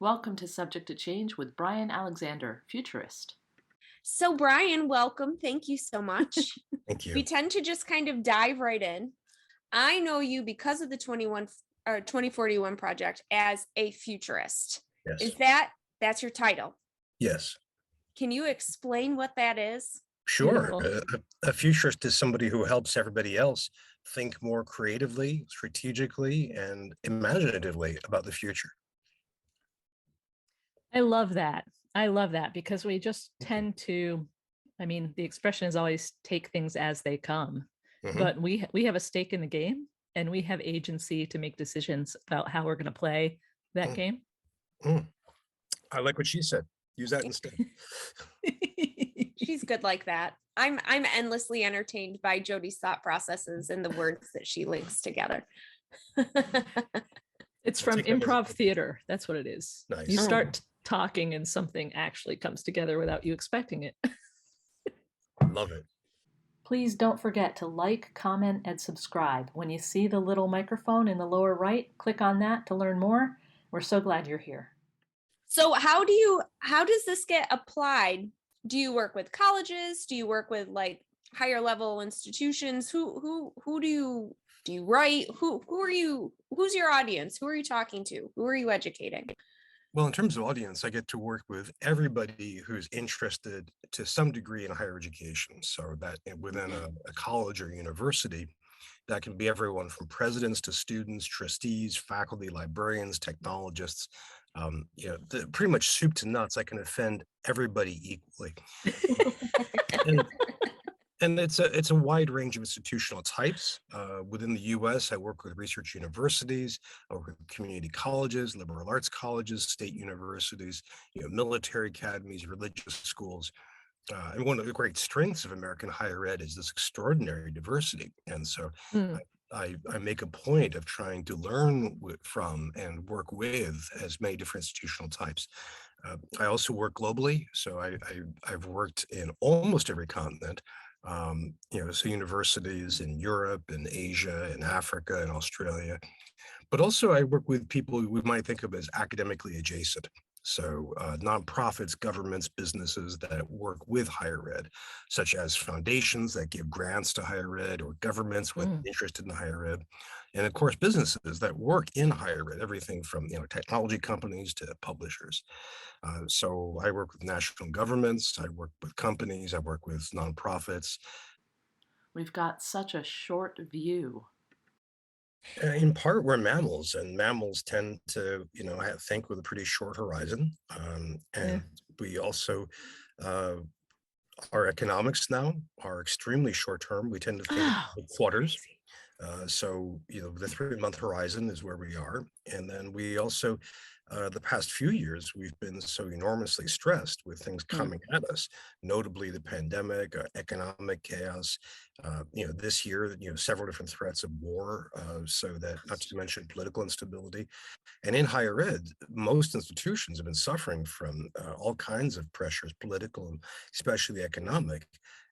Welcome to Subject to Change with Bryan Alexander, Futurist. So Bryan, welcome. Thank you so much. Thank you. We tend to just kind of dive right in. I know you because of the 2041 project as a futurist. Yes. That's your title? Yes. Can you explain what that is? Sure. A futurist is somebody who helps everybody else think more creatively, strategically, and imaginatively about the future. I love that. Because we just tend to, the expression is always take things as they come, but we have a stake in the game and we have agency to make decisions about how we're going to play that game. I like what she said. Use that instead. She's good like that. I'm endlessly entertained by Jody's thought processes and the words that she links together. It's from improv theater. That's what it is. Nice. You start talking and something actually comes together without you expecting it. Love it. Please don't forget to like, comment, and subscribe. When you see the little microphone in the lower right, click on that to learn more. We're so glad you're here. So how does this get applied? Do you work with colleges? Do you work with like higher level institutions? Who do you write? Who's your audience? Who are you talking to? Who are you educating? Well, in terms of audience, I get to work with everybody who's interested to some degree in higher education. So that within a college or university, that can be everyone from presidents to students, trustees, faculty, librarians, technologists, pretty much soup to nuts. I can offend everybody equally. And it's a wide range of institutional types. Within the U.S., I work with research universities, I work with community colleges, liberal arts colleges, state universities, military academies, religious schools. And one of the great strengths of American higher ed is this extraordinary diversity. And so I make a point of trying to learn from and work with as many different institutional types. I also work globally. So I've worked in almost every continent. So universities in Europe and Asia and Africa and Australia, but also I work with people we might think of as academically adjacent. So nonprofits, governments, businesses that work with higher ed, such as foundations that give grants to higher ed or governments with interested in higher ed. And of course, businesses that work in higher ed, everything from technology companies to publishers. So I work with national governments, I work with companies, I work with nonprofits. We've got such a short view. In part, we're mammals, and mammals tend to, think with a pretty short horizon. We also, our economics now are extremely short term. We tend to think in quarters. So, the 3-month horizon is where we are. And then we also, the past few years, we've been so enormously stressed with things coming at us, notably the pandemic, economic chaos. This year, several different threats of war, so that not to mention political instability. And in higher ed, most institutions have been suffering from all kinds of pressures, political and especially economic.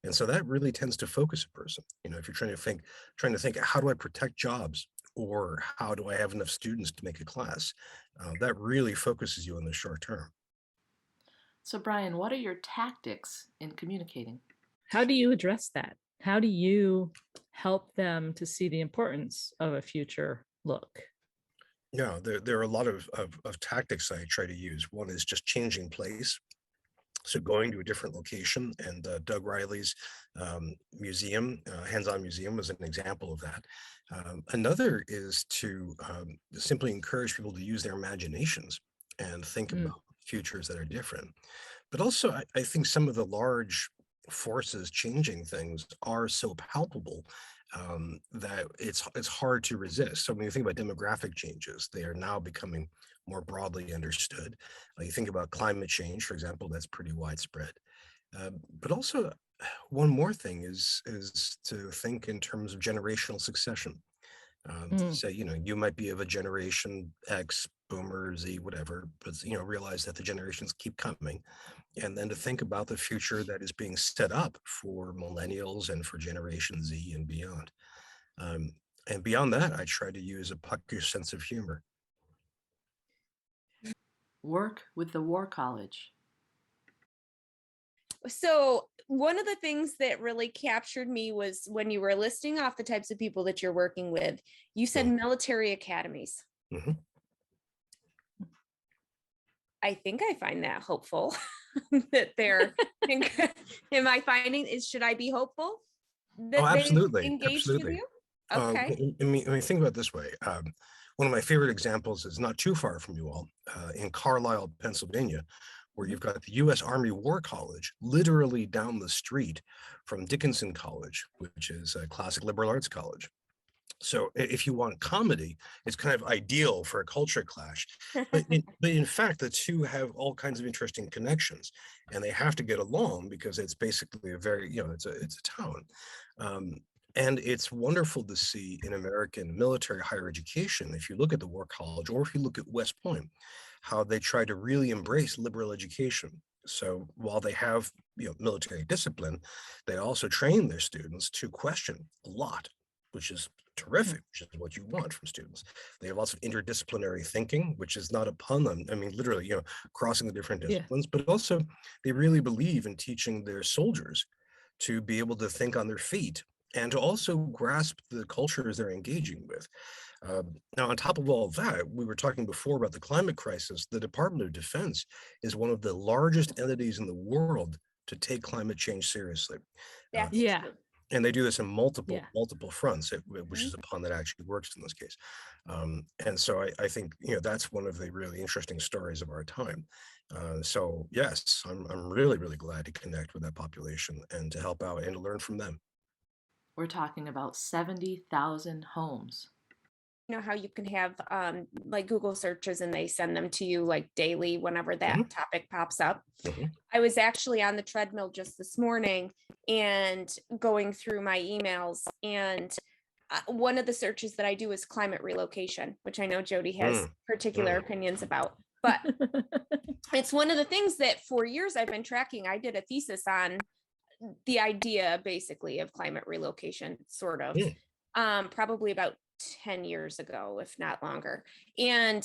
And so that really tends to focus a person. If you're trying to think, how do I protect jobs, or how do I have enough students to make a class? That really focuses you in the short term. So, Bryan, what are your tactics in communicating? How do you address that? How do you help them to see the importance of a future look? Yeah, there are a lot of tactics I try to use. One is just changing place. So going to a different location, and Doug Riley's museum, hands-on museum, was an example of that. Another is to simply encourage people to use their imaginations and think about futures that are different. But also, I think some of the large forces changing things are so palpable that it's hard to resist. So when you think about demographic changes, they are now becoming more broadly understood. You think about climate change, for example, that's pretty widespread. But also, one more thing is to think in terms of generational succession. Say, you might be of a generation X, Boomer, Z, whatever, but realize that the generations keep coming, and then to think about the future that is being set up for millennials and for Generation Z and beyond. And beyond that, I try to use a Puckish sense of humor. Work with the War College. So one of the things that really captured me was when you were listing off the types of people that you're working with, you said military academies. Mhm. I think I find that hopeful that they're, am I finding is, should I be hopeful that Absolutely. they engaged with you? Okay. I mean, think about it this way. One of my favorite examples is not too far from you all, in Carlisle, Pennsylvania, where you've got the U.S. Army War College literally down the street from Dickinson College, which is a classic liberal arts college. So if you want comedy, it's kind of ideal for a culture clash. But in fact, the two have all kinds of interesting connections, and they have to get along because it's basically a very, it's a town. And it's wonderful to see in American military higher education, if you look at the War College or if you look at West Point, how they try to really embrace liberal education. So while they have military discipline, they also train their students to question a lot, which is terrific, which is what you want from students. They have lots of interdisciplinary thinking, which is not a pun on, I mean, literally, crossing the different disciplines, but also they really believe in teaching their soldiers to be able to think on their feet and to also grasp the cultures they're engaging with. Now, on top of all of that, we were talking before about the climate crisis. The Department of Defense is one of the largest entities in the world to take climate change seriously. That's Yeah. true. And they do this in multiple Yeah. fronts, which is a pun that actually works in this case. And so I think that's one of the really interesting stories of our time. So yes, I'm really, really glad to connect with that population and to help out and to learn from them. We're talking about 70,000 homes. You know how you can have like Google searches and they send them to you like daily whenever that topic pops up. I was actually on the treadmill just this morning and going through my emails, and one of the searches that I do is climate relocation, which I know Jody has particular opinions about. But it's one of the things that for years I've been tracking. I did a thesis on the idea basically of climate relocation, sort of, probably about 10 years ago, if not longer. And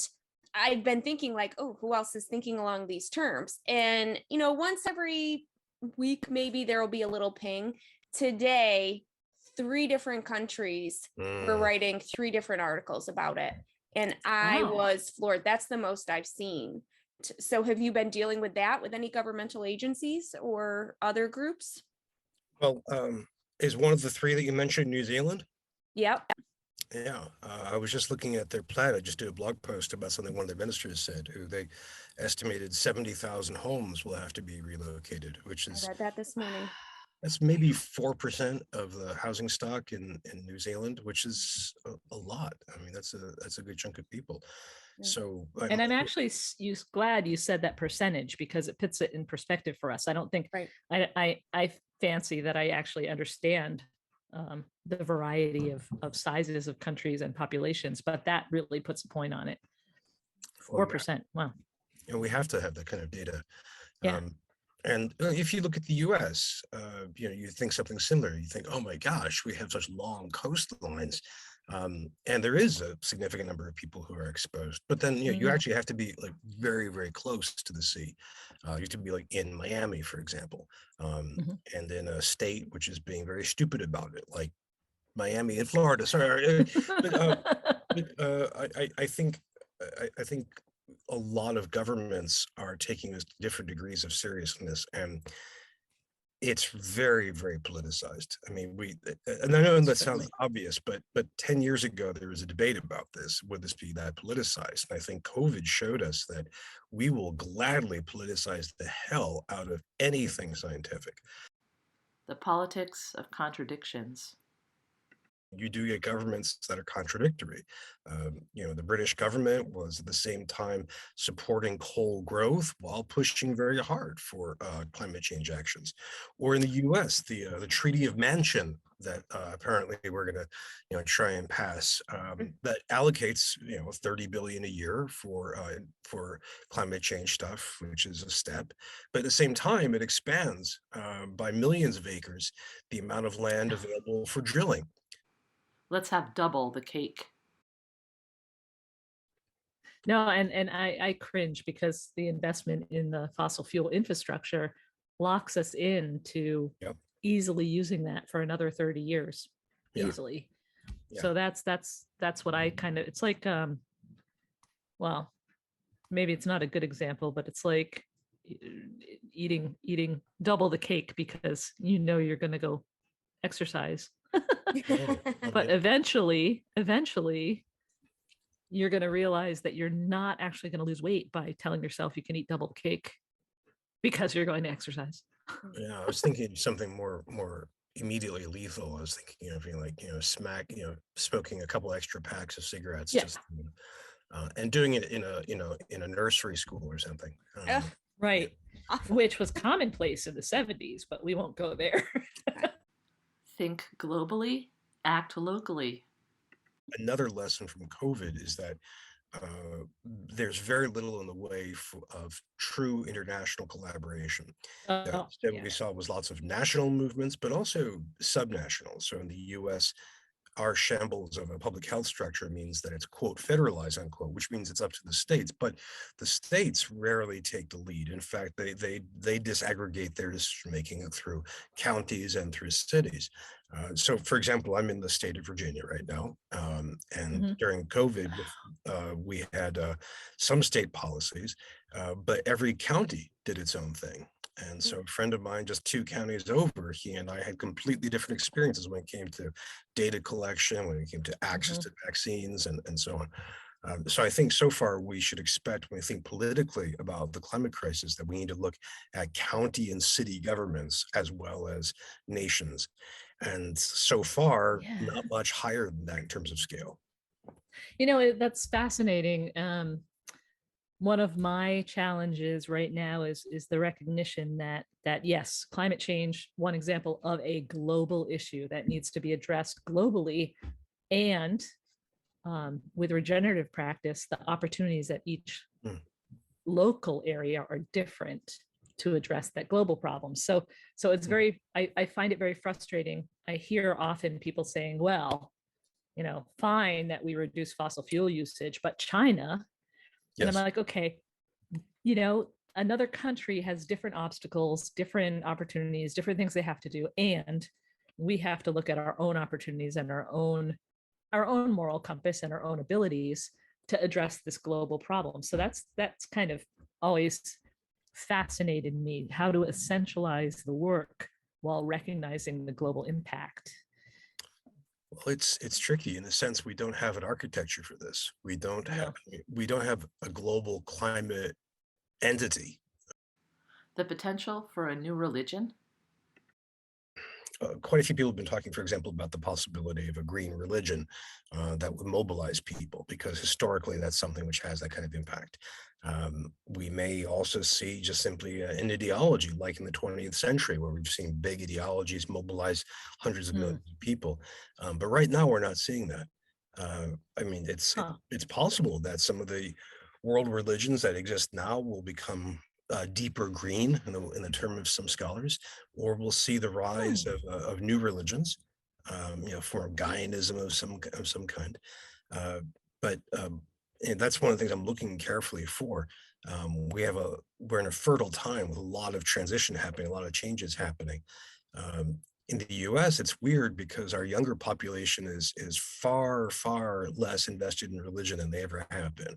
I've been thinking like, oh, who else is thinking along these terms? And, once every week, maybe there will be a little ping. Today, 3 different countries were writing 3 different articles about it. And I was floored. That's the most I've seen. So have you been dealing with that with any governmental agencies or other groups? Well, is one of the 3 that you mentioned New Zealand? Yep. Yeah, I was just looking at their plan. I just did a blog post about something one of their ministers said, who they estimated 70,000 homes will have to be relocated, which is I read that this morning. That's maybe 4% of the housing stock in New Zealand, which is a lot. I mean, that's a good chunk of people. So, and I'm actually glad you said that percentage, because it puts it in perspective for us. I don't think I fancy that I actually understand the variety of sizes of countries and populations, but that really puts a point on it. 4%. Wow. And we have to have that kind of data. Yeah. And if you look at the U.S., you think something similar. You think, oh my gosh, we have such long coastlines, and there is a significant number of people who are exposed. But then you actually have to be like very, very close to the sea. You have to be like in Miami, for example, and in a state which is being very stupid about it, like Miami in Florida. Sorry, I think a lot of governments are taking this to different degrees of seriousness, and it's very, very politicized. I mean, and I know that sounds obvious, but 10 years ago, there was a debate about this. Would this be that politicized? And I think COVID showed us that we will gladly politicize the hell out of anything scientific. The politics of contradictions. You do get governments that are contradictory. The British government was at the same time supporting coal growth while pushing very hard for climate change actions. Or in the U.S., the Treaty of Mansion that apparently we're going to try and pass, that allocates $30 billion a year for climate change stuff, which is a step. But at the same time, it expands by millions of acres the amount of land available for drilling. Let's have double the cake. No, and I cringe because the investment in the fossil fuel infrastructure locks us into Yep. easily using that for another 30 years, Yeah. easily. Yeah. So that's what I kind of, it's like, well, maybe it's not a good example, but it's like eating double the cake because you know you're going to go exercise. But eventually you're going to realize that you're not actually going to lose weight by telling yourself you can eat double the cake because you're going to exercise. Yeah, I was thinking something more immediately lethal. I was thinking of like, smoking a couple extra packs of cigarettes, Yeah. just and doing it in a nursery school or something. Right. Which was commonplace in the 70s, but we won't go there. Think globally, act locally. Another lesson from COVID is that there's very little in the way of true international collaboration. That we saw was lots of national movements, but also subnational. So in the US, our shambles of a public health structure means that it's, quote, federalized, unquote, which means it's up to the states. But the states rarely take the lead. In fact, they disaggregate their decision making through counties and through cities. So, for example, I'm in the state of Virginia right now, and during COVID, we had some state policies, but every county did its own thing. And so a friend of mine, just 2 counties over, he and I had completely different experiences when it came to data collection, when it came to access to vaccines and so on. So I think so far we should expect, when we think politically about the climate crisis, that we need to look at county and city governments as well as nations. And so far, not much higher than that in terms of scale. That's fascinating. One of my challenges right now is the recognition that yes, climate change, one example of a global issue that needs to be addressed globally, and with regenerative practice, the opportunities at each local area are different to address that global problem. So it's very, I find it very frustrating. I hear often people saying, well, fine that we reduce fossil fuel usage, but China. And I'm like, okay, another country has different obstacles, different opportunities, different things they have to do. And we have to look at our own opportunities and our own moral compass and our own abilities to address this global problem. So that's kind of always fascinated me, how to essentialize the work while recognizing the global impact. Well, it's tricky in the sense we don't have an architecture for this. We don't have a global climate entity. The potential for a new religion. Quite a few people have been talking, for example, about the possibility of a green religion that would mobilize people, because historically that's something which has that kind of impact. We may also see just simply an ideology like in the 20th century, where we've seen big ideologies mobilize hundreds of millions of people. But right now we're not seeing that. I mean, it's possible that some of the world religions that exist now will become deeper green in the term of some scholars, or we'll see the rise of new religions, form of Gaianism of some kind. But that's one of the things I'm looking carefully for. We're in a fertile time with a lot of transition happening, a lot of changes happening. In the US, it's weird because our younger population is far, far less invested in religion than they ever have been.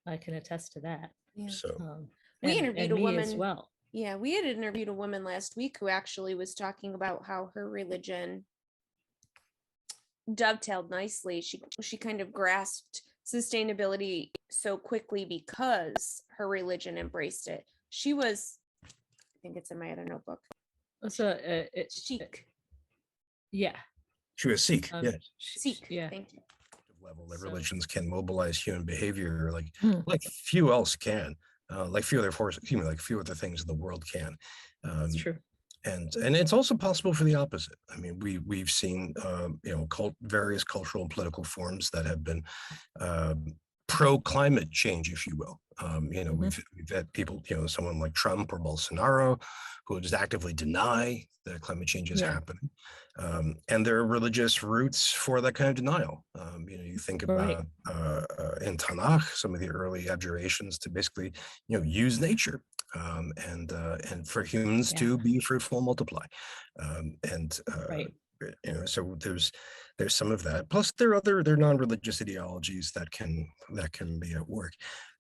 I can attest to that. Yeah. So we interviewed a woman as well. Yeah, we had interviewed a woman last week who actually was talking about how her religion dovetailed nicely. She kind of grasped sustainability so quickly because her religion embraced it. She was, I think it's in my other notebook. So Sikh. Yeah. She was Sikh. Sikh. Yeah. Thank you. Level that religions can mobilize human behavior like few else can, like few other forces, like few other things in the world can. That's true. And it's also possible for the opposite. I mean, we've seen various cultural and political forms that have been pro climate change, if you will, We've had people, someone like Trump or Bolsonaro, who just actively deny that climate change is happening. And there are religious roots for that kind of denial. You think about in Tanakh, some of the early abjurations to basically, use nature and for humans to be fruitful and multiply. So there's some of that. Plus, there are non-religious ideologies that can be at work.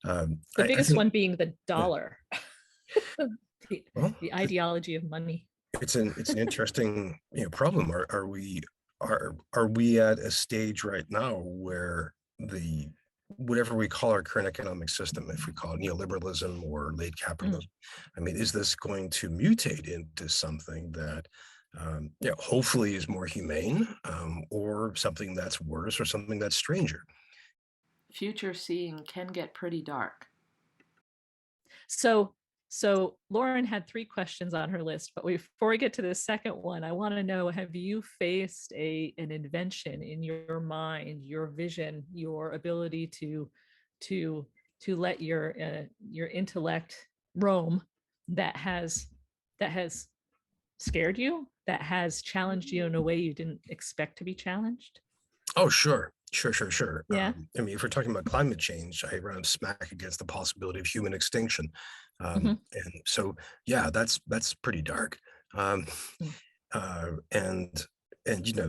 The biggest one being the dollar, the ideology of money. It's an interesting problem. Are we at a stage right now where whatever we call our current economic system, if we call it neoliberalism or late capitalism, I mean, is this going to mutate into something that hopefully is more humane, or something that's worse, or something that's stranger? Future seeing can get pretty dark. So Lauren had 3 questions on her list, but before we get to the second one, I want to know, have you faced an invention in your mind, your vision, your ability to let your intellect roam that has scared you, that has challenged you in a way you didn't expect to be challenged? Oh, sure. Yeah. I mean, if we're talking about climate change, I run smack against the possibility of human extinction. And so, yeah, that's pretty dark. And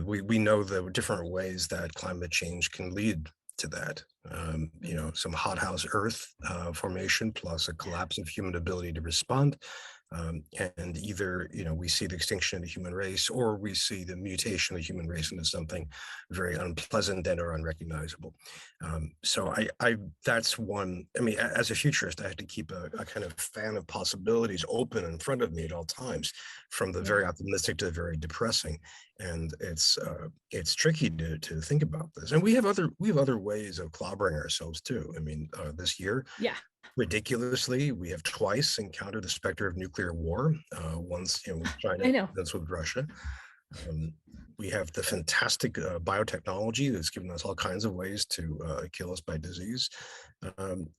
we know the different ways that climate change can lead to that. Some hothouse Earth formation plus a collapse of human ability to respond. And either, we see the extinction of the human race, or we see the mutation of the human race into something very unpleasant and or unrecognizable. So that's one. I mean, as a futurist, I had to keep a kind of fan of possibilities open in front of me at all times, from the very optimistic to the very depressing. And it's tricky to think about this. And we have other ways of clobbering ourselves too. I mean, this year, ridiculously, we have twice encountered the specter of nuclear war. Once, with China, once with Russia. We have the fantastic biotechnology that's given us all kinds of ways to kill us by disease.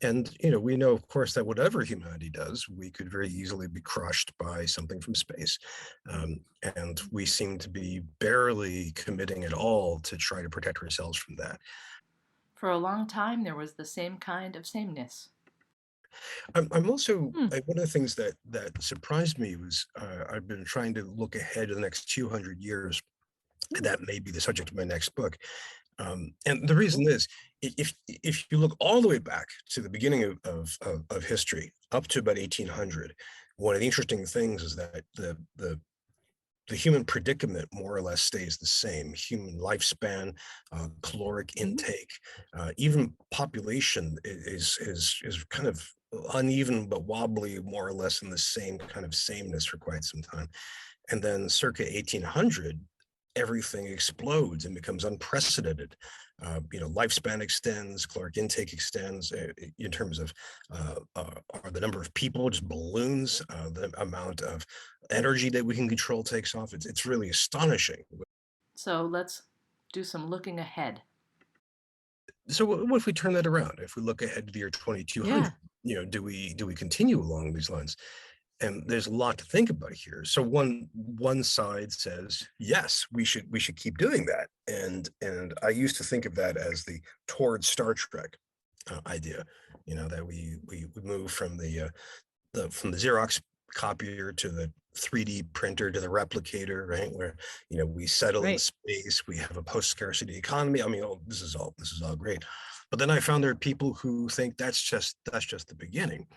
And we know, of course, that whatever humanity does, we could very easily be crushed by something from space. And we seem to be barely committing at all to try to protect ourselves from that. For a long time, there was the same kind of sameness. I'm also, one of the things that surprised me was I've been trying to look ahead to the next 200 years. And that may be the subject of my next book. And the reason is, if you look all the way back to the beginning of history, up to about 1800, one of the interesting things is that the human predicament more or less stays the same. Human lifespan, caloric intake, even population is kind of uneven but wobbly, more or less in the same kind of sameness for quite some time. And then circa 1800, everything explodes and becomes unprecedented. Lifespan extends, caloric intake extends in terms of the number of people just balloons, the amount of energy that we can control takes off. It's really astonishing. So let's do some looking ahead. So what if we turn that around? If we look ahead to the year 2200, do we continue along these lines? And there's a lot to think about here. So one side says, yes, we should keep doing that. And I used to think of that as the towards Star Trek idea, that we move from the Xerox copier to the 3D printer to the replicator, right? Where we settle in space, we have a post-scarcity economy. I mean, this is all great. But then I found there are people who think that's just the beginning.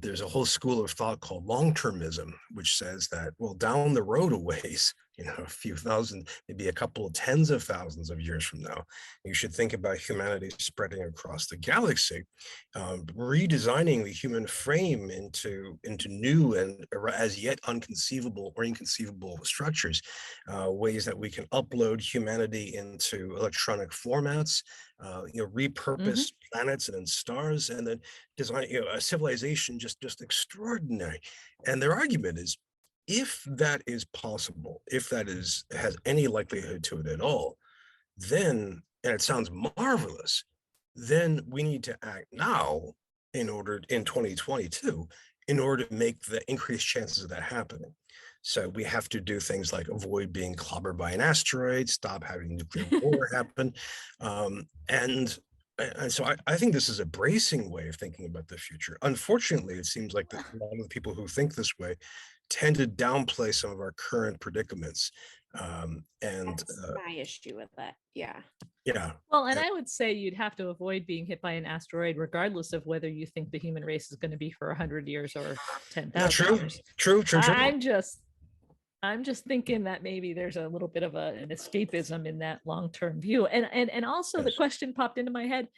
There's a whole school of thought called long-termism, which says that, well, down the road a ways, a few thousand, maybe a couple of tens of thousands of years from now, you should think about humanity spreading across the galaxy, redesigning the human frame into new and as yet unconceivable or inconceivable structures, ways that we can upload humanity into electronic formats, repurpose planets and then stars, and then design a civilization just extraordinary. And their argument is, if that is possible, if that has any likelihood to it at all, then, and it sounds marvelous, then we need to act now in 2022 in order to make the increased chances of that happening. So we have to do things like avoid being clobbered by an asteroid, stop having nuclear war happen. And so I think this is a bracing way of thinking about the future. Unfortunately, it seems like that a lot of the people who think this way tend to downplay some of our current predicaments. That's my issue with it. Yeah. Yeah. Well, and I would say you'd have to avoid being hit by an asteroid, regardless of whether you think the human race is going to be for 100 years or 10,000 years. True. I'm just thinking that maybe there's a little bit of an escapism in that long-term view. And also the question popped into my head,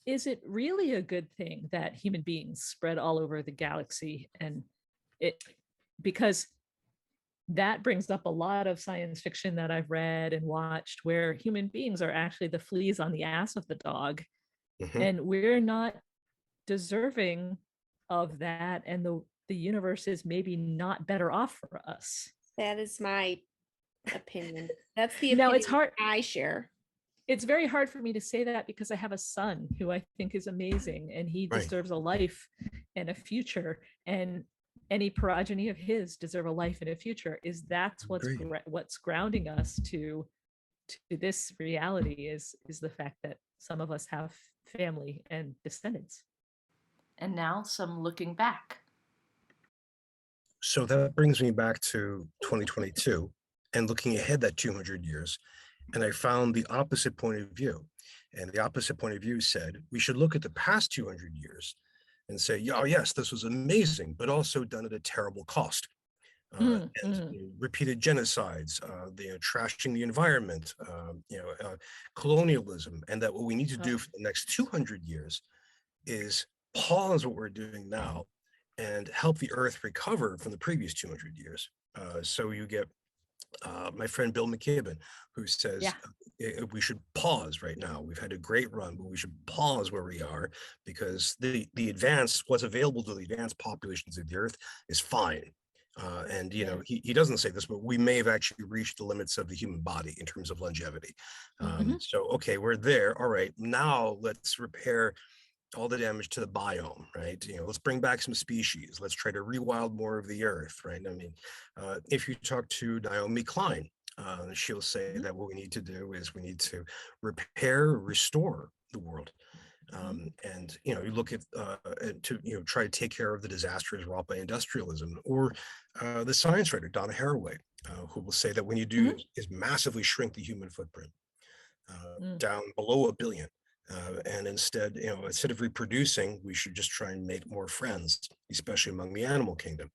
is it really a good thing that human beings spread all over the galaxy? And because that brings up a lot of science fiction that I've read and watched where human beings are actually the fleas on the ass of the dog. And we're not deserving of that. And the universe is maybe not better off for us. That is my opinion. That's the Now, opinion it's hard. I share. It's very hard for me to say that because I have a son who I think is amazing and he deserves a life and a future, and any progeny of his deserve a life and a future. That's what's grounding us to this reality is the fact that some of us have family and descendants. And now some looking back. So that brings me back to 2022 and looking ahead that 200 years. And I found the opposite point of view. And the opposite point of view said, we should look at the past 200 years and say, oh, yes, this was amazing, but also done at a terrible cost. Repeated genocides, trashing the environment, colonialism, and that what we need to do for the next 200 years is pause what we're doing now and help the Earth recover from the previous 200 years. So you get my friend Bill McKibben, who says we should pause right now. We've had a great run, but we should pause where we are because what's available to the advanced populations of the Earth is fine. He doesn't say this, but we may have actually reached the limits of the human body in terms of longevity. So, okay, we're there. All right, now let's repair all the damage to the biome, right? Let's bring back some species. Let's try to rewild more of the Earth, right? I mean, if you talk to Naomi Klein, she'll say that what we need to do is we need to restore the world. You look at try to take care of the disasters wrought by industrialism, or the science writer Donna Haraway, who will say that when you do is massively shrink the human footprint down below 1 billion. And instead of reproducing, we should just try and make more friends, especially among the animal kingdom.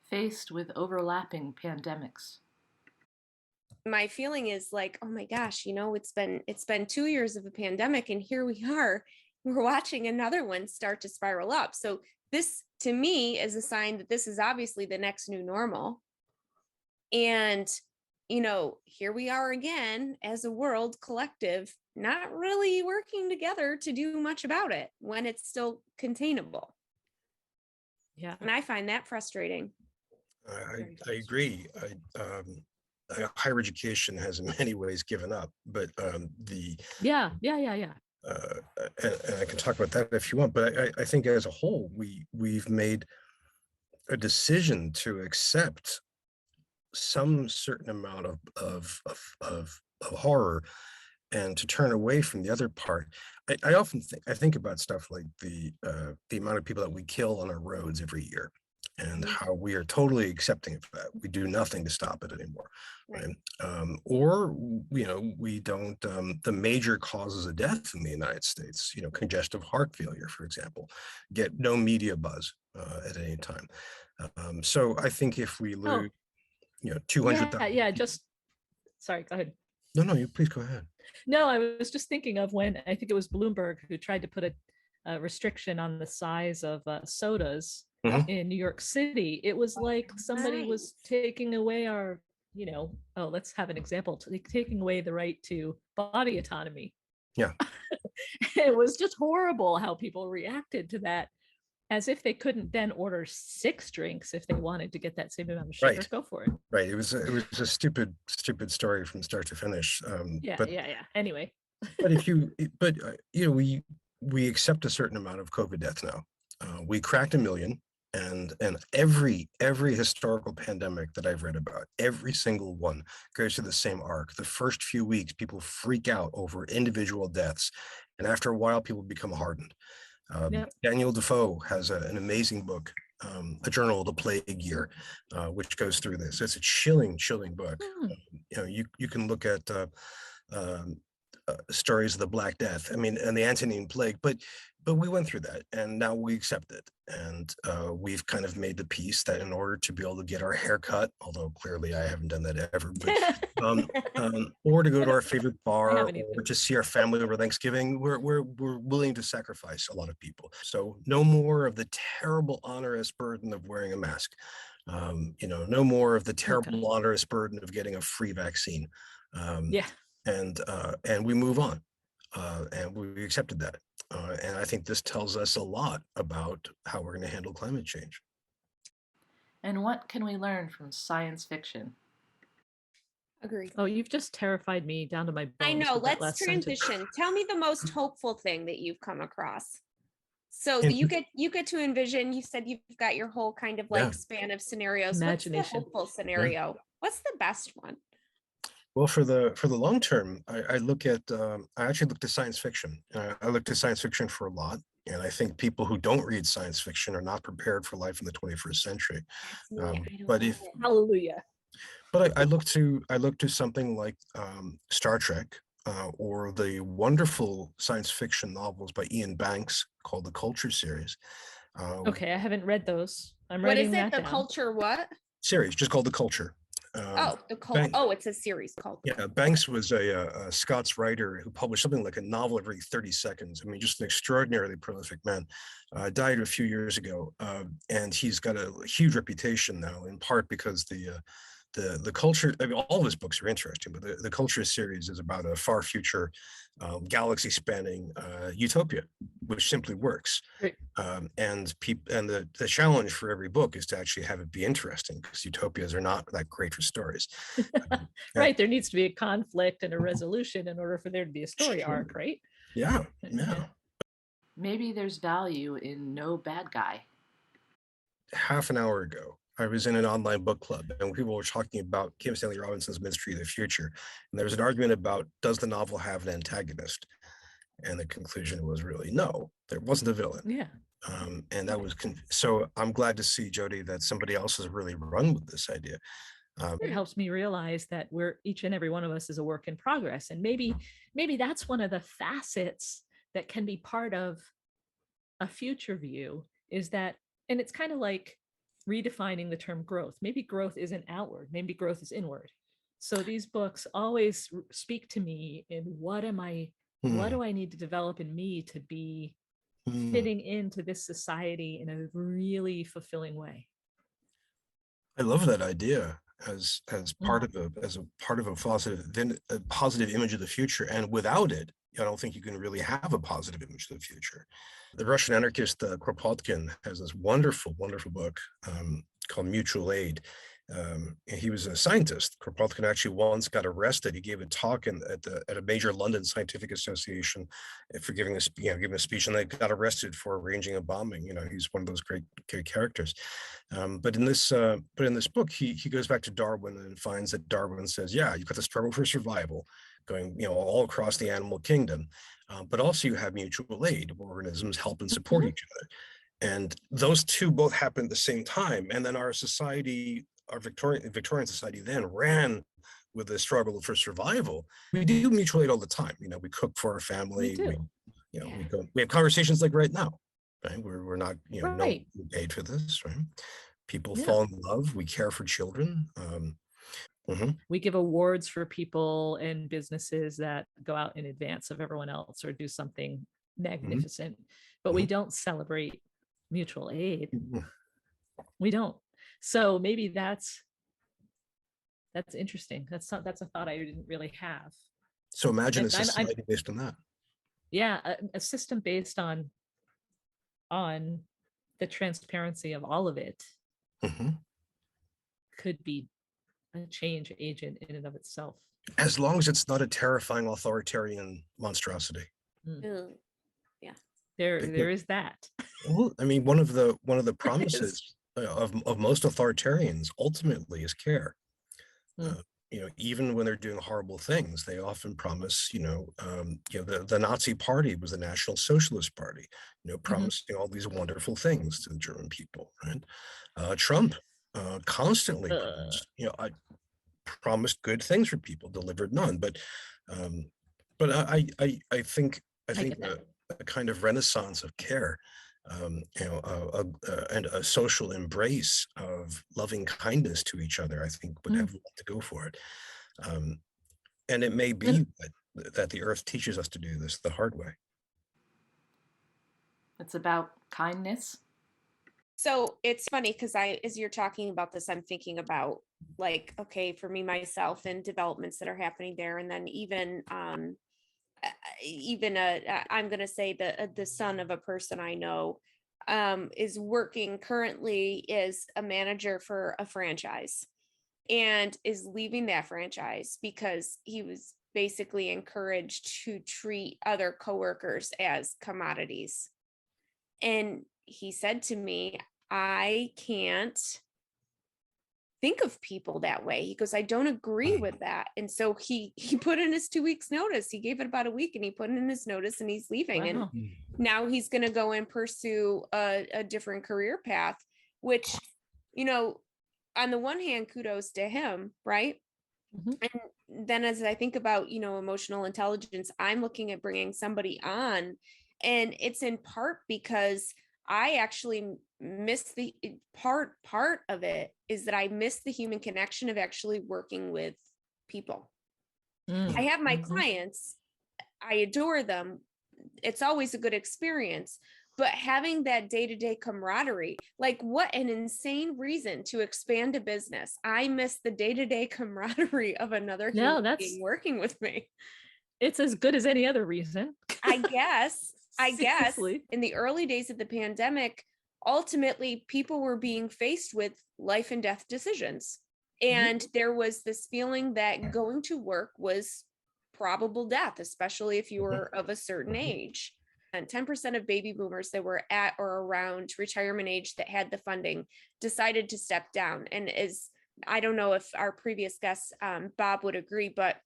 Faced with overlapping pandemics. My feeling is like, oh my gosh, it's been 2 years of a pandemic and here we are, we're watching another one start to spiral up. So this to me is a sign that this is obviously the next new normal. And, here we are again as a world collective, not really working together to do much about it when it's still containable. Yeah. And I find that frustrating. I agree. Higher education has in many ways given up, but and I can talk about that if you want, but I think as a whole, we've made a decision to accept some certain amount of horror and to turn away from the other part. I often think about stuff like the amount of people that we kill on our roads every year, and how we are totally accepting of that. We do nothing to stop it anymore, right? Or we don't. The major causes of death in the United States, congestive heart failure, for example, get no media buzz at any time. So I think if we lose, 200,000. Sorry, go ahead. No, you please go ahead. No, I was just thinking of when I think it was Bloomberg who tried to put a restriction on the size of sodas in New York City. It was like somebody was taking away our, let's have an example, taking away the right to body autonomy. Yeah. It was just horrible how people reacted to that, as if they couldn't then order 6 drinks if they wanted to get that same amount of sugar. Go for it. Right. It was a stupid story from start to finish. Anyway. But we accept a certain amount of COVID death now. We cracked 1 million, and every historical pandemic that I've read about, every single one goes through the same arc. The first few weeks, people freak out over individual deaths, and after a while, people become hardened. Yep. Daniel Defoe has an amazing book, A Journal of the Plague Year, which goes through this. It's a chilling book. You can look at stories of the Black Death, I mean, and the Antonine Plague, but we went through that, and now we accept it, and we've kind of made the peace that in order to be able to get our hair cut, although clearly I haven't done that ever, but or to go to our favorite bar, or to see our family over Thanksgiving, we're willing to sacrifice a lot of people. So no more of the terrible onerous burden of wearing a mask. No more of the terrible onerous burden of getting a free vaccine. And we move on, and we accepted that. And I think this tells us a lot about how we're going to handle climate change. And what can we learn from science fiction? Agree. Oh, you've just terrified me down to my bones. I know. Let's transition. Tell me the most hopeful thing that you've come across. So you get to envision. You said you've got your whole kind of like span of scenarios. Imagination. What's the hopeful scenario? What's the best one? Well, for the long term, I look at I actually look to science fiction. I look to science fiction for a lot, and I think people who don't read science fiction are not prepared for life in the 21st century. Hallelujah. But I look to something like Star Trek, or the wonderful science fiction novels by Ian Banks called the Culture series. Okay, I haven't read those. What is it? The Culture what? Series, just called The Culture. It's a series called. Yeah, Banks was a Scots writer who published something like a novel every 30 seconds. I mean, just an extraordinarily prolific man. Died a few years ago, and he's got a huge reputation now, in part because the Culture, I mean, all of his books are interesting, but the Culture series is about a far future, galaxy spanning utopia, which simply works. Right. And the challenge for every book is to actually have it be interesting, because utopias are not that great for stories. Right. There needs to be a conflict and a resolution in order for there to be a story arc, right? Yeah. Maybe there's value in no bad guy. Half an hour ago, I was in an online book club, and people were talking about Kim Stanley Robinson's Mystery of the Future. And there was an argument about, does the novel have an antagonist? And the conclusion was really no, there wasn't a villain. Yeah. And that was, so I'm glad to see, Jody, that somebody else has really run with this idea. It helps me realize that each and every one of us is a work in progress. And maybe that's one of the facets that can be part of a future view, is that, and it's kind of like redefining the term growth. Maybe growth isn't outward, maybe growth is inward. So these books always speak to me in what do I need to develop in me to be fitting into this society in a really fulfilling way. I love that idea as part of a positive image of the future. And without it, I don't think you can really have a positive image of the future. The Russian anarchist Kropotkin has this wonderful book called Mutual Aid. He was a scientist. Kropotkin actually once got arrested. He gave a talk at a major London scientific association for giving a speech, and they got arrested for arranging a bombing. He's one of those great characters. But in this book, he goes back to Darwin and finds that Darwin says, yeah, you've got the struggle for survival going, all across the animal kingdom, but also you have mutual aid, where organisms help and support each other. And those two both happen at the same time. And then our society, our Victorian society, then ran with the struggle for survival. We do mutual aid all the time. We cook for our family. We have conversations like right now, right? We're not, no paid for this, right? People fall in love. We care for children. We give awards for people and businesses that go out in advance of everyone else or do something magnificent, but we don't celebrate mutual aid. We don't. So maybe that's interesting. That's a thought I didn't really have. So imagine a society based on that. Yeah, a system based on the transparency of all of it could be a change agent in and of itself. As long as it's not a terrifying authoritarian monstrosity. Yeah. There is that. Well, I mean, one of the There is. promises of most authoritarians ultimately is care. Mm. Even when they're doing horrible things, they often promise, the Nazi Party was the National Socialist Party, promising all these wonderful things to the German people, right? Trump constantly I promised good things for people, delivered none. But I think get that. a kind of renaissance of care, and a social embrace of loving kindness to each other, I think would have to go for it. And it may be that the earth teaches us to do this the hard way. It's about kindness. So it's funny because as you're talking about this, I'm thinking about like, okay, for me, myself, and developments that are happening there. And then even I'm going to say the son of a person I know is working currently as a manager for a franchise, and is leaving that franchise because he was basically encouraged to treat other coworkers as commodities. And he said to me, I can't think of people that way. He goes, I don't agree with that. And so he put in his 2 weeks notice. He gave it about a week and he put in his notice and he's leaving. Wow. And now he's going to go and pursue a different career path, which, on the one hand, kudos to him, right? And then as I think about, emotional intelligence, I'm looking at bringing somebody on, and it's in part because I actually miss the part of it is that I miss the human connection of actually working with people. I have my clients, I adore them. It's always a good experience, but having that day-to-day camaraderie, like what an insane reason to expand a business. I miss the day-to-day camaraderie of another human being working with me. It's as good as any other reason. I guess Seriously. in the early days of the pandemic, ultimately people were being faced with life and death decisions. And there was this feeling that going to work was probable death, especially if you were of a certain age. And 10% of baby boomers that were at or around retirement age that had the funding decided to step down. And I don't know if our previous guest, Bob, would agree, but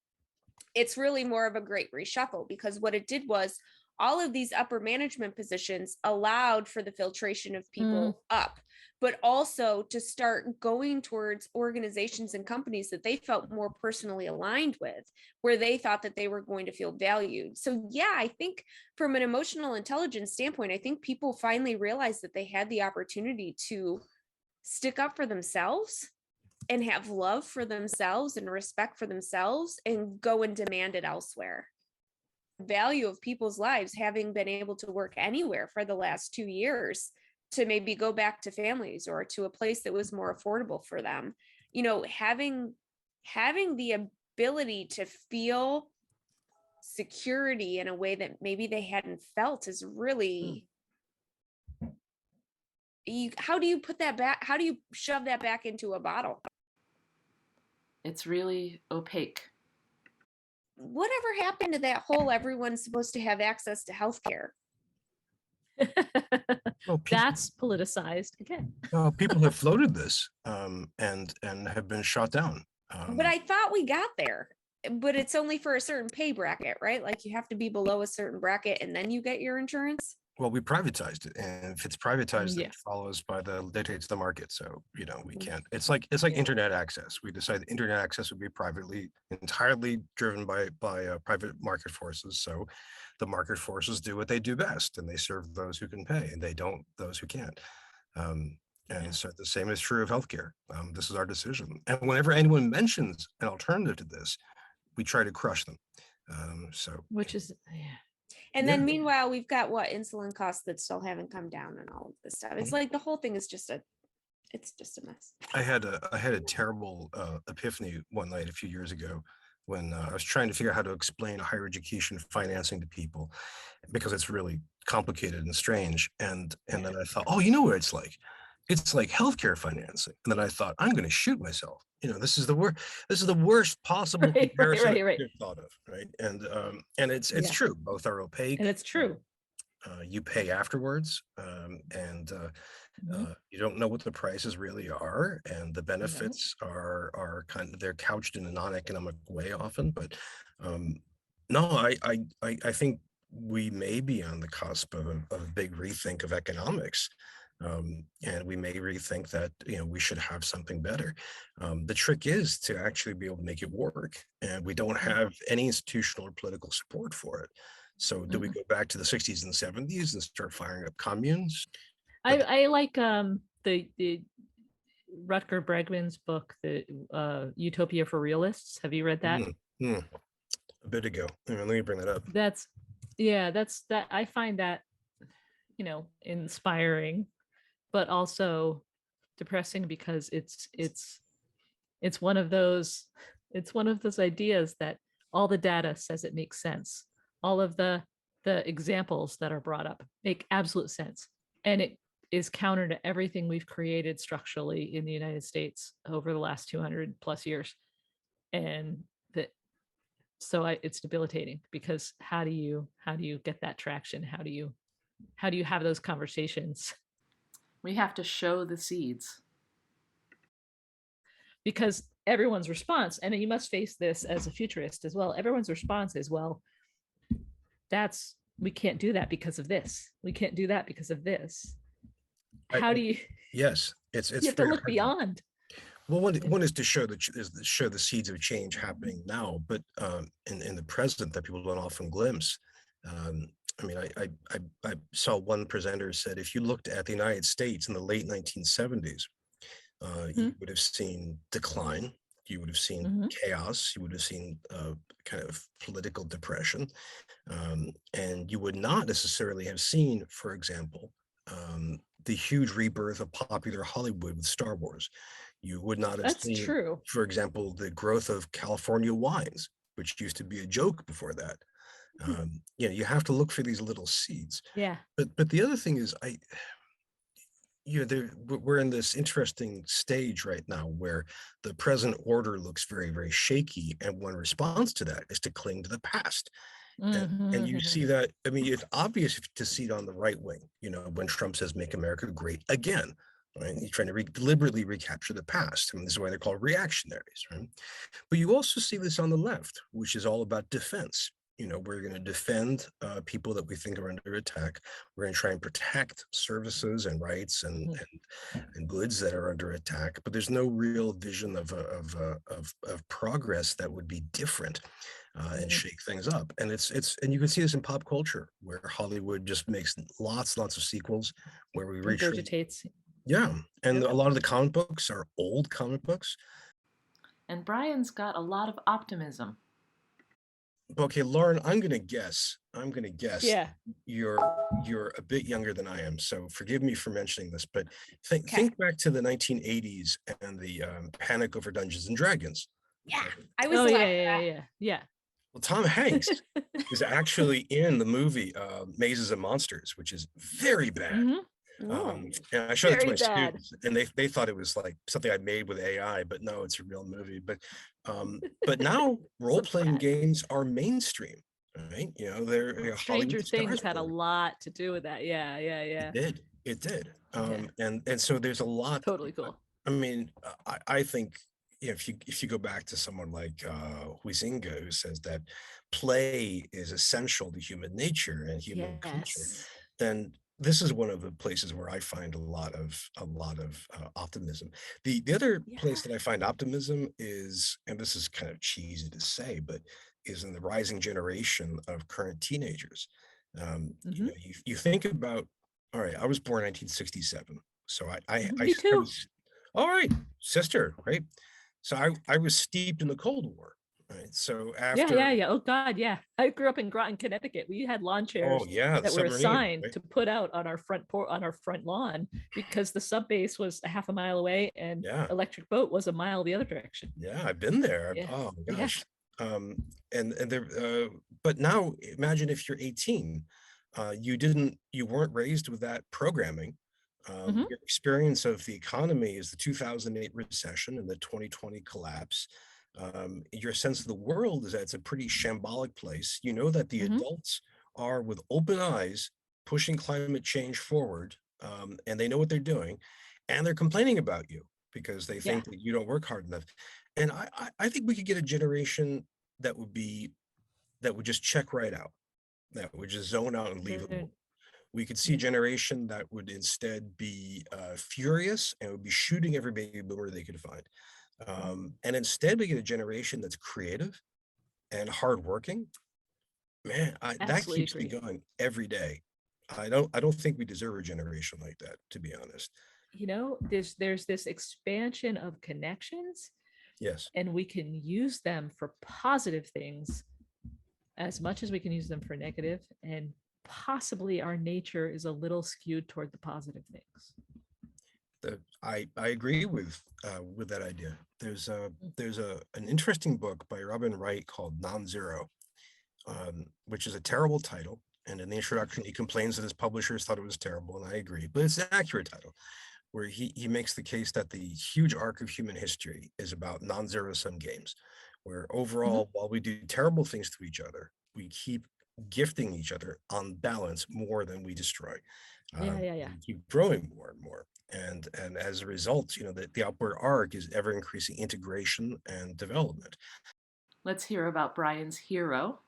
it's really more of a great reshuffle, because what it did was all of these upper management positions allowed for the filtration of people up, but also to start going towards organizations and companies that they felt more personally aligned with, where they thought that they were going to feel valued. So yeah, I think from an emotional intelligence standpoint, I think people finally realized that they had the opportunity to stick up for themselves and have love for themselves and respect for themselves and go and demand it elsewhere. Value of people's lives, having been able to work anywhere for the last 2 years, to maybe go back to families or to a place that was more affordable for them, having the ability to feel security in a way that maybe they hadn't felt is really how do you put that back? How do you shove that back into a bottle? It's really opaque. Whatever happened to that whole everyone's supposed to have access to healthcare? That's politicized again. People have floated this and have been shot down. But I thought we got there. But it's only for a certain pay bracket, right? Like you have to be below a certain bracket and then you get your insurance. Well, we privatized it, and if it's privatized, it follows by the dictates of the market. So we can't. It's like internet access. We decided internet access would be entirely driven by private market forces. So the market forces do what they do best, and they serve those who can pay, and they don't those who can't. So the same is true of healthcare. This is our decision, and whenever anyone mentions an alternative to this, we try to crush them. Which is And then meanwhile, we've got insulin costs that still haven't come down and all of this stuff. It's like the whole thing is just a mess. I had a terrible epiphany one night a few years ago when I was trying to figure out how to explain higher education financing to people, because it's really complicated and strange. And then I thought, oh, you know what it's like? It's like healthcare financing. And then I thought, I'm going to shoot myself. This is the worst possible comparison I could have thought of, right? And it's true. Both are opaque. And it's true. you pay afterwards, and you don't know what the prices really are, and the benefits are kind of, they're couched in a non-economic way often. But no, I think we may be on the cusp of a big rethink of economics. And we may rethink that, we should have something better. The trick is to actually be able to make it work, and we don't have any institutional or political support for it. So do we go back to the 60s and 70s and start firing up communes? I like the Rutger Bregman's book, the Utopia for Realists. Have you read that? A bit ago. Let me bring that up. That's that. I find that, inspiring, but also depressing, because it's one of those ideas that all the data says it makes sense. All of the examples that are brought up make absolute sense, and it is counter to everything we've created structurally in the United States over the last 200 plus years. And it's debilitating, because how do you get that traction? How do you have those conversations? We have to show the seeds, because everyone's response, and you must face this as a futurist as well, everyone's response is, well, we can't do that because of this. We can't do that because of this. How do you? Yes, it's you have to look beyond. Well, one is to show the seeds of change happening now, but in the present that people don't often glimpse. I saw one presenter said, if you looked at the United States in the late 1970s, you would have seen decline, you would have seen chaos, you would have seen kind of political depression, and you would not necessarily have seen, for example, the huge rebirth of popular Hollywood with Star Wars. You would not have seen, true, for example, the growth of California wines, which used to be a joke before that. You have to look for these little seeds. Yeah. But the other thing is, we're in this interesting stage right now where the present order looks very, very shaky, and one response to that is to cling to the past. And you see that, it's obvious to see it on the right wing, when Trump says, "Make America Great Again." Right? He's trying to deliberately recapture the past. This is why they're called reactionaries, right? But you also see this on the left, which is all about defense. We're going to defend people that we think are under attack. We're going to try and protect services and rights and goods that are under attack. But there's no real vision of progress that would be different and shake things up. And and you can see this in pop culture, where Hollywood just makes lots of sequels, where we regurgitates. Yeah, and a lot of the comic books are old comic books. And Bryan's got a lot of optimism. Okay, Lauren, I'm gonna guess. Yeah. You're a bit younger than I am, so forgive me for mentioning this, but think back to the 1980s and the panic over Dungeons and Dragons. Yeah, I was. Yeah. Well, Tom Hanks is actually in the movie Mazes and Monsters, which is very bad. And I showed it to my students, and they thought it was like something I made with AI, but no, it's a real movie. But now role-playing games are mainstream, right? They're Stranger Things had a lot to do with that. Yeah. It did. And so there's a lot. Totally cool. I think if you go back to someone like Huizinga, who says that play is essential to human nature and human culture, then this is one of the places where I find a lot of optimism. The other place that I find optimism is, and this is kind of cheesy to say, but is in the rising generation of current teenagers. You think about, all right, I was born in 1967, so I was, all right, sister, right? So I was steeped in the Cold War. Right. So after Oh God, yeah. I grew up in Groton, Connecticut. We had lawn chairs that were assigned to put out on our front lawn, because the sub base was a half a mile away and electric boat was a mile the other direction. Yeah, I've been there. Yeah. Oh my gosh. And there but now imagine if you're 18, you weren't raised with that programming. Your experience of the economy is the 2008 recession and the 2020 collapse. Your sense of the world is that it's a pretty shambolic place. You know that the adults are with open eyes pushing climate change forward, and they know what they're doing, and they're complaining about you because they think that you don't work hard enough. And I think we could get a generation that would just check right out, that would just zone out and leave it. We could see a generation that would instead be furious and would be shooting every baby boomer they could find. And instead we get a generation that's creative and hardworking. Man, that keeps me going every day. I don't think we deserve a generation like that, to be honest. You know, there's this expansion of connections. Yes. And we can use them for positive things as much as we can use them for negative, and possibly our nature is a little skewed toward the positive things. I agree with that idea. There's an interesting book by Robin Wright called Non-Zero, which is a terrible title. And in the introduction, he complains that his publishers thought it was terrible, and I agree. But it's an accurate title, where he makes the case that the huge arc of human history is about non-zero sum games, where overall, while we do terrible things to each other, we keep gifting each other on balance more than we destroy. We keep growing more and more. And as a result, you know, the upward arc is ever increasing integration and development. Let's hear about Bryan's hero.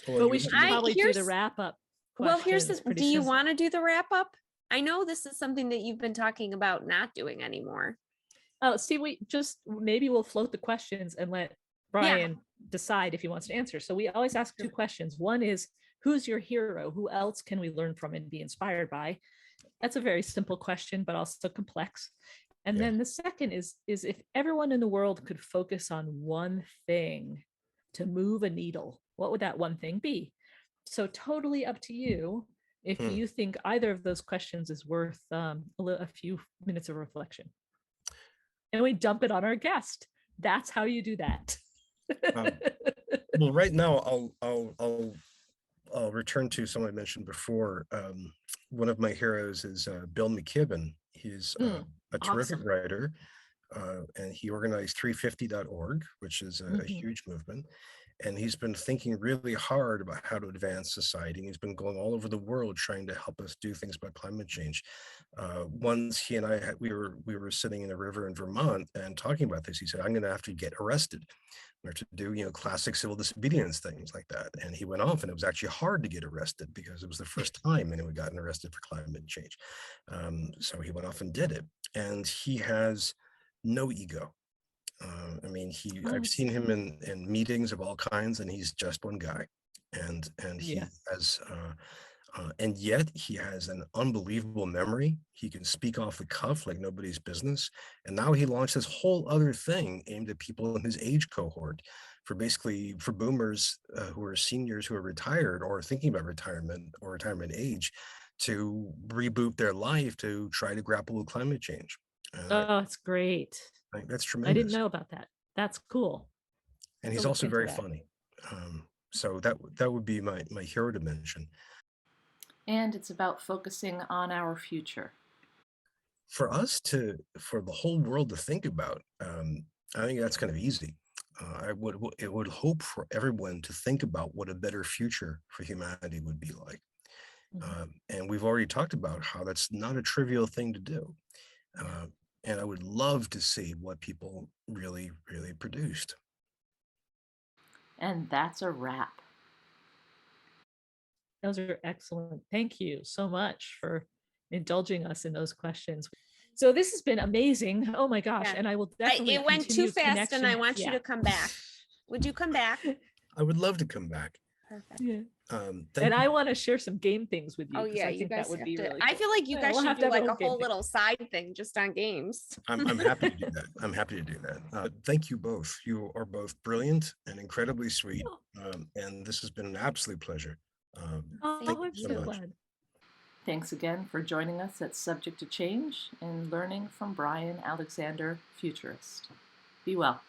Well, but we should probably do the wrap up. Well, here's this. Do you want to do the wrap up? I know this is something that you've been talking about not doing anymore. Oh, Steve, maybe we'll float the questions and let Bryan decide if he wants to answer. So we always ask two questions. One is, who's your hero? Who else can we learn from and be inspired by? That's a very simple question, but also complex. And then the second is if everyone in the world could focus on one thing to move a needle, what would that one thing be? So totally up to you if you think either of those questions is worth a few minutes of reflection. And we dump it on our guest. That's how you do that. Well, right now I'll return to someone I mentioned before. One of my heroes is Bill McKibben. He's a terrific writer, and he organized 350.org, which is a huge movement. And he's been thinking really hard about how to advance society. And he's been going all over the world trying to help us do things about climate change. Once he and I we were sitting in a river in Vermont and talking about this. He said, "I'm going to have to get arrested or to do, you know, classic civil disobedience things like that." And he went off, and it was actually hard to get arrested because it was the first time anyone gotten arrested for climate change. So he went off and did it. And he has no ego. I mean, I've seen him in meetings of all kinds, and he's just one guy. And he has, and yet he has an unbelievable memory. He can speak off the cuff like nobody's business. And now he launched this whole other thing aimed at people in his age cohort, for boomers who are seniors who are retired or thinking about retirement or retirement age, to reboot their life to try to grapple with climate change. It's great. That's tremendous. I didn't know about that. That's cool. And he's also very funny. So that would be my hero to mention. And it's about focusing on our future. For the whole world to think about, I think that's kind of easy. It would hope for everyone to think about what a better future for humanity would be like. And we've already talked about how that's not a trivial thing to do. And I would love to see what people really, really produced. And that's a wrap. Those are excellent. Thank you so much for indulging us in those questions. So this has been amazing. Oh my gosh. And I will definitely it went too fast and I want you to come back. Would you come back? I would love to come back. Perfect. Yeah. And I want to share some game things with you. Oh yeah, I think that would be really cool. I feel like you guys should do like a whole little side thing just on games. I'm happy to do that. I'm happy to do that. Thank you both. You are both brilliant and incredibly sweet. And this has been an absolute pleasure. Thank you so much. Glad. Thanks again for joining us at Subject to Change and learning from Bryan Alexander, Futurist. Be well.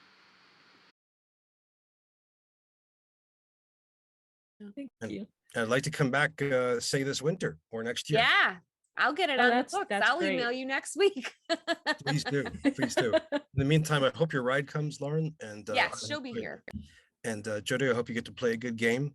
Thank you. I'd like to come back, say this winter or next year. Yeah, I'll get it on the books. I'll email you next week. Please do. Please do. In the meantime, I hope your ride comes, Lauren. And yes, she'll be here. And Jody, I hope you get to play a good game